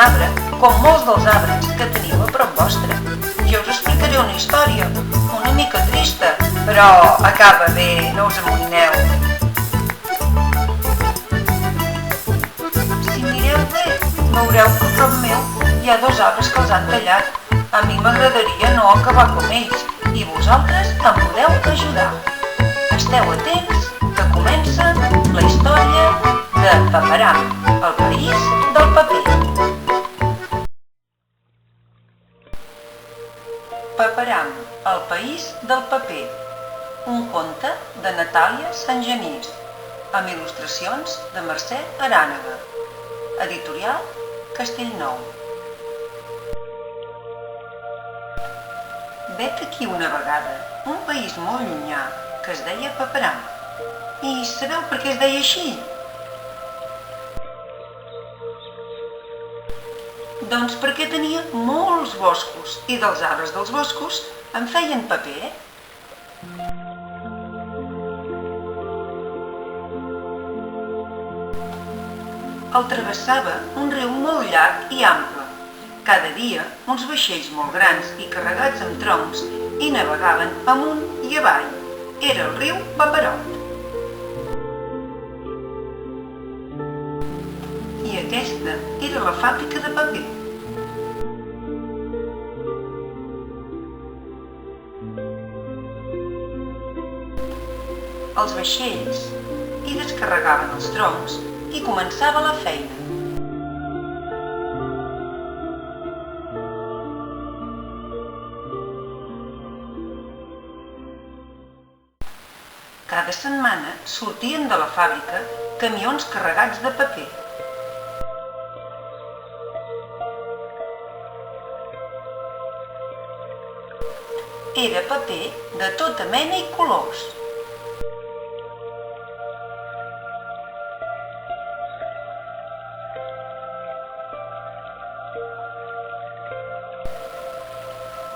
arbre, com molts dels arbres que teniu a prop vostre. Jo us explicaré una història, una mica trista, però acaba bé, no us amoïneu. Si mireu bé, veureu que a prop meu hi ha dos arbres que els han tallat. A mi m'agradaria no acabar com ells, i vosaltres em podeu ajudar. Esteu atents, que comença la història de Paperam, el país del paper. Paperam, el país del paper. Un conte de Natàlia Sangenís, amb il·lustracions de Mercè Arànega. Editorial Castellnou. Vet aquí una vegada un país molt llunyà que es deia Paperam. I sabeu per què es deia així? Doncs perquè tenia molts boscos i dels arbres dels boscos en feien paper. El travessava un riu molt llarg i ample. Cada dia uns vaixells molt grans i carregats amb troncs hi navegaven amunt i avall. Era el riu Paperot. I aquesta era la fàbrica de paper. Els vaixells hi descarregaven els troncs i començava la feina. Cada setmana sortien de la fàbrica camions carregats de paper. Era paper de tota mena i colors.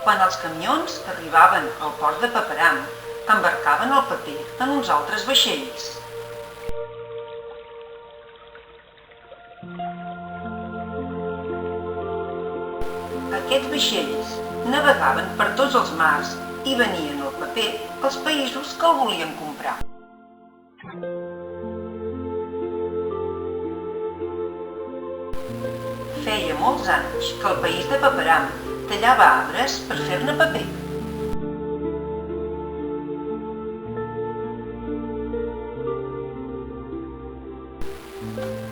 Quan els camions arribaven al port de Paperam, embarcaven el paper en uns altres vaixells. Aquests vaixells navegaven per tots els mars i venien el paper als països que el volien comprar. Feia molts anys que el país de Paperam tallava arbres per fer-ne paper.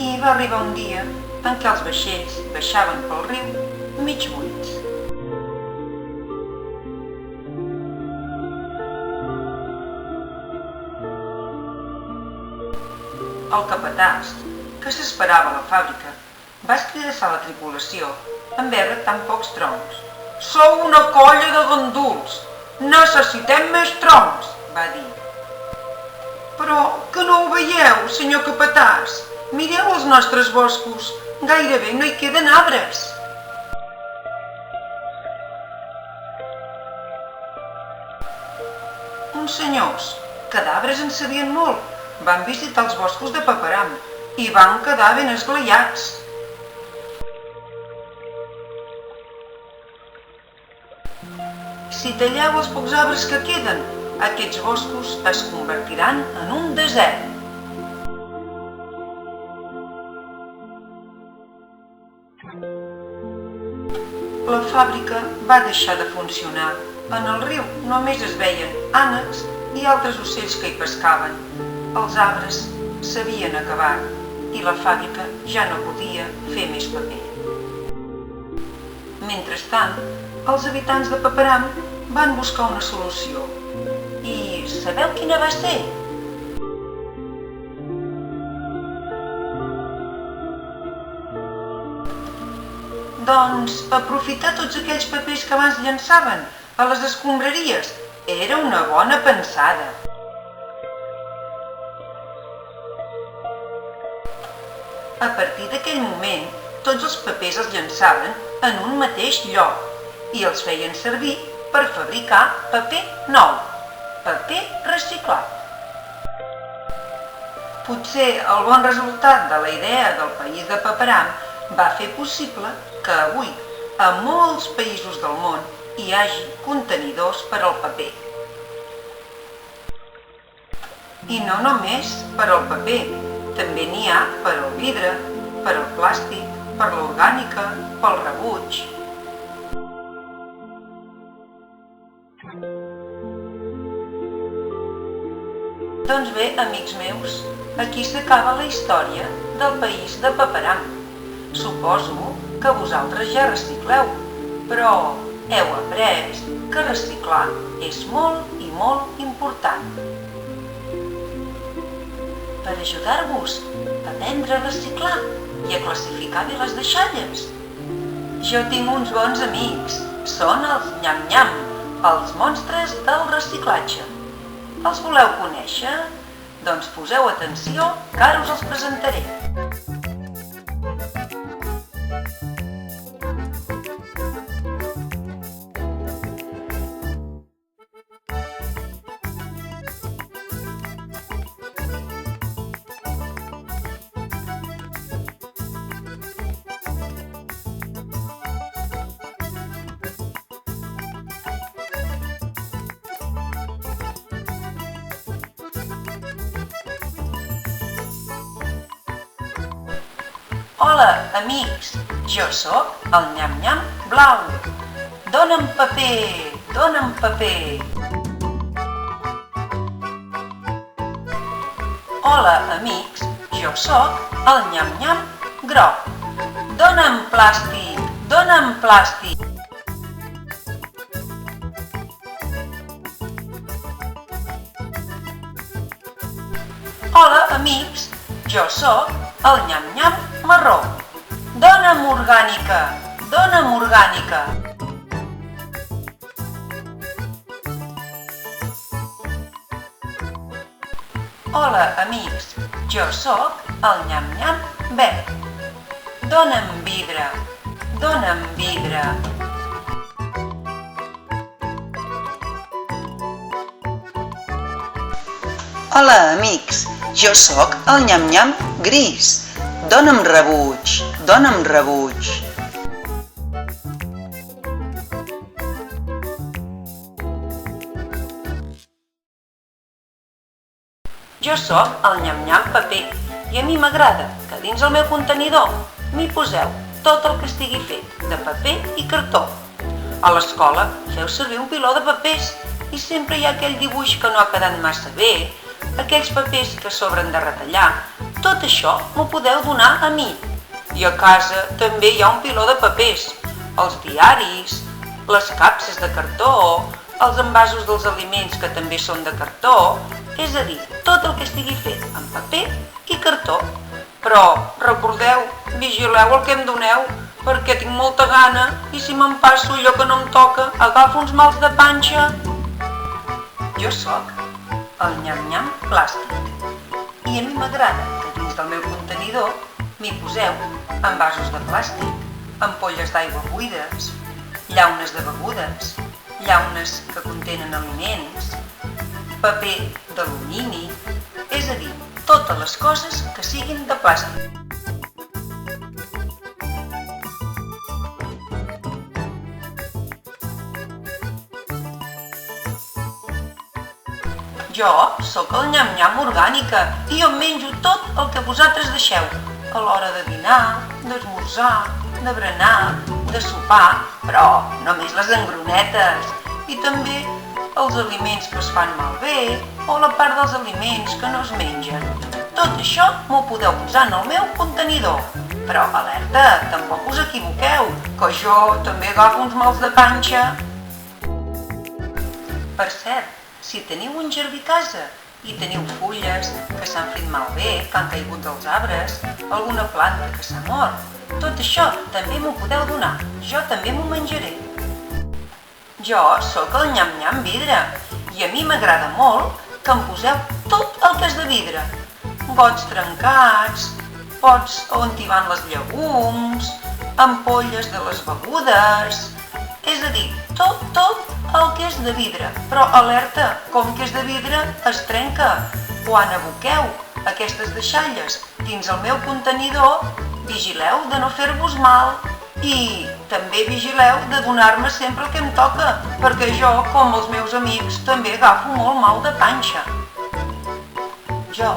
I va arribar un dia en què els vaixells baixaven pel riu mig buits. El capatàs, que s'esperava a la fàbrica, va escridassar la tripulació en veure tan pocs troncs. «Sou una colla de ganduls! Necessitem més troncs!», va dir. «Però que no ho veieu, senyor capatàs? Mireu els nostres boscos, gairebé no hi queden arbres!» Uns senyors, que d'arbres en sabien molt, van visitar els boscos de Paperam i van quedar ben esglaiats. Si talleu els pocs arbres que queden, aquests boscos es convertiran en un desert. La fàbrica va deixar de funcionar. En el riu només es veien ànecs i altres ocells que hi pescaven. Els arbres s'havien acabat i la fàbrica ja no podia fer més paper. Mentrestant, els habitants de Paperam van buscar una solució. I sabeu quina va ser? Doncs aprofitar tots aquells papers que abans llançaven a les escombraries era una bona pensada. A partir d'aquell moment, tots els papers els llançaven en un mateix lloc i els feien servir per fabricar paper nou, paper reciclat. Potser el bon resultat de la idea del país de Paperam va fer possible que avui a molts països del món hi hagi contenidors per al paper. I no només per al paper, també n'hi ha per al vidre, per al plàstic, per l'orgànica, pel rebuig. Doncs bé, amics meus, aquí s'acaba la història del país de Paperam. Suposo que vosaltres ja recicleu, però heu après que reciclar és molt i molt important. Per ajudar-vos a aprendre a reciclar i a classificar bé les deixalles. Jo tinc uns bons amics, són els nyam-nyam, els monstres del reciclatge. Els voleu conèixer? Doncs poseu atenció que ara us els presentaré. Hola, amics! Jo sóc el nyam-nyam blau. Dóna'm paper, dóna'm paper. Hola, amics! Jo sóc el nyam-nyam groc. Dóna'm plàstic, dóna'm plàstic. Hola, amics! Jo sóc el nyam-nyam marró. Dóna'm orgànica, dóna'm orgànica. Hola, amics, jo sóc el nyam-nyam verd. Dóna'm vidre, dóna'm vidre. Hola, amics, jo sóc el nyam-nyam gris. Dóna'm rebuig, dóna'm rebuig. Jo sóc el nyam-nyam paper i a mi m'agrada que dins el meu contenidor m'hi poseu tot el que estigui fet de paper i cartó. A l'escola feu servir un piló de papers i sempre hi ha aquell dibuix que no ha quedat massa bé, aquells papers que sobren de retallar. Tot això m'ho podeu donar a mi. I a casa també hi ha un piló de papers, els diaris, les capses de cartó, els envasos dels aliments que també són de cartó, és a dir, tot el que estigui fet amb paper i cartó. Però recordeu, vigileu el que em doneu, perquè tinc molta gana i si me'n passo allò que no em toca, agafo uns mals de panxa. Jo sóc el nyam-nyam plàstic i a mi m'agrada que dins del meu contenidor m'hi poseu envasos de plàstic, ampolles d'aigua buides, llaunes de begudes, llaunes que contenen aliments, paper d'alumini, és a dir, totes les coses que siguin de plàstic. Jo sóc el nyam-nyam orgànica i jo menjo tot el que vosaltres deixeu a l'hora de dinar, d'esmorzar, de berenar, de sopar, però només les engronetes i també els aliments que es fan malbé o la part dels aliments que no es mengen. Tot això m'ho podeu posar en el meu contenidor. Però alerta, tampoc us equivoqueu, que jo també agafo uns mals de panxa. Per cert, si teniu un jardí a casa i teniu fulles que s'han fet malbé, que han caigut dels arbres, alguna planta que s'ha mort, tot això també m'ho podeu donar, jo també m'ho menjaré. Jo sóc el nyam-nyam vidre i a mi m'agrada molt que em poseu tot el que és de vidre. Gots trencats, pots on hi van les llegums, ampolles de les begudes, és a dir, tot el que és de vidre. Però alerta, com que és de vidre es trenca. Quan aboqueu aquestes deixalles dins el meu contenidor, Vigileu de no fer-vos mal i també vigileu de donar-me sempre el que em toca, perquè jo, com els meus amics, també agafo molt mal de panxa. Jo,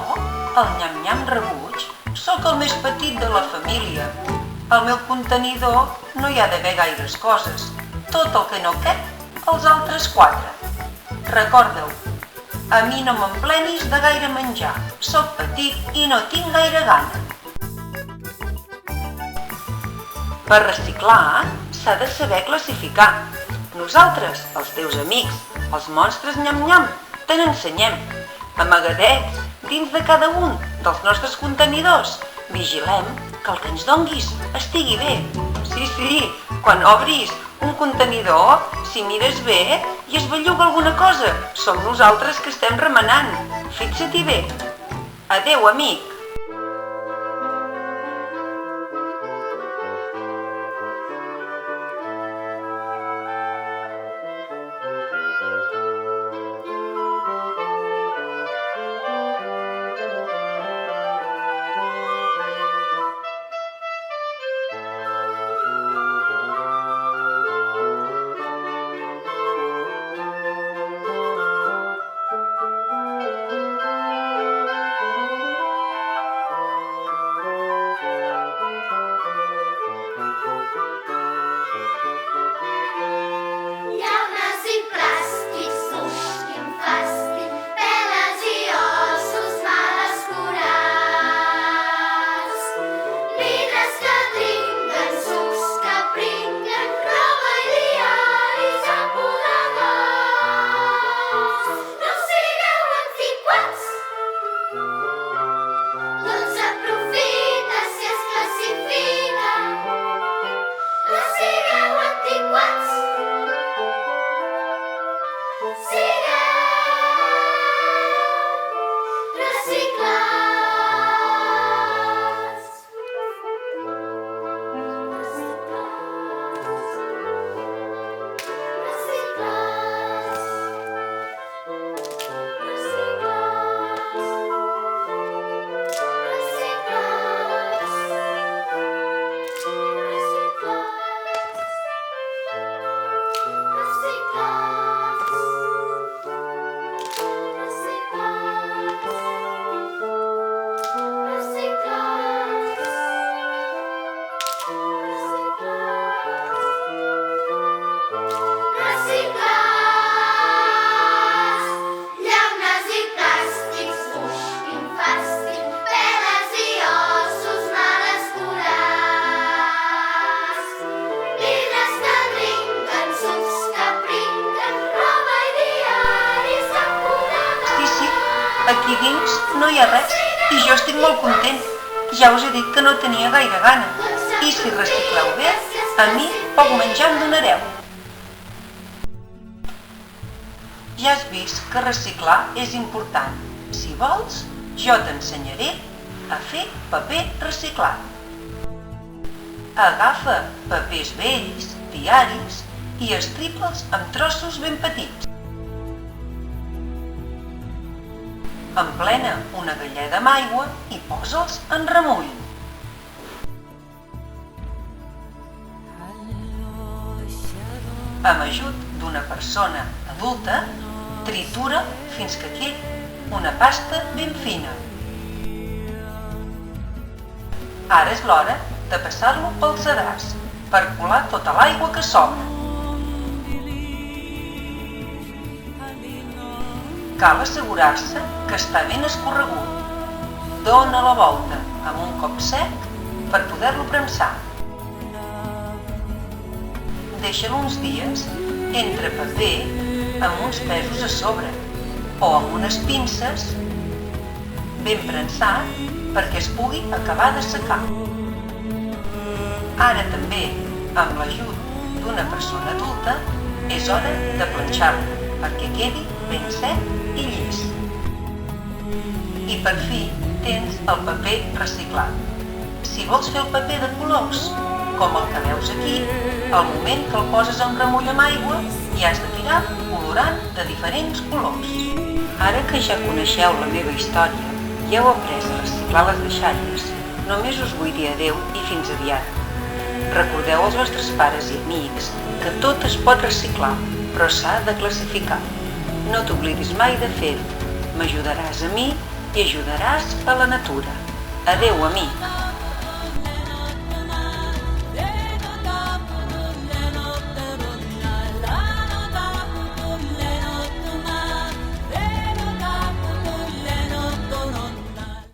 el nyam-nyam rebuig, sóc el més petit de la família. Al meu contenidor no hi ha d'haver gaires coses. Tot el que no cap, els altres 4. Recordeu, a mi no m'emplenis de gaire menjar. Soc petit i no tinc gaire gana. Per reciclar s'ha de saber classificar. Nosaltres, els teus amics, els monstres nyam-nyam, te n'ensenyem. Amagadets dins de cada un dels nostres contenidors. Vigilem que el que ens donguis estigui bé. Sí, quan obris un contenidor, si mires bé i es belluga alguna cosa, som nosaltres que estem remenant. Fixa-t'hi bé. Adéu, amic. Aquí dins no hi ha res i jo estic molt content. Ja us he dit que no tenia gaire gana. I si recicleu bé, a mi poc menjar em donareu. Ja has vist que reciclar és important. Si vols, jo t'ensenyaré a fer paper reciclat. Agafa papers vells, diaris i estripa'ls amb trossos ben petits. Emplena una galleda amb aigua i posa'ls en remull. Amb ajut d'una persona adulta, tritura fins que quedi una pasta ben fina. Ara és l'hora de passar-lo pel sedàs per colar tota l'aigua que sobra. Cal assegurar-se que està ben escorregut. Dóna la volta amb un cop sec per poder-lo premsar. Deixa'l uns dies entre paper amb uns pesos a sobre o amb unes pinces ben premsat perquè es pugui acabar de secar. Ara també, amb l'ajut d'una persona adulta, és hora de planxar-lo perquè quedi ben sec i llis. I per fi tens el paper reciclat. Si vols fer el paper de colors, com el que veus aquí, al moment que el poses en remull amb aigua hi has de tirar colorant de diferents colors. Ara que ja coneixeu la meva història i heu après a reciclar les deixalles, només us vull dir adeu i fins aviat. Recordeu als vostres pares i amics que tot es pot reciclar, però s'ha de classificar. No t'oblidis mai de fer-ho. M'ajudaràs a mi i ajudaràs a la natura. Adeu, amic!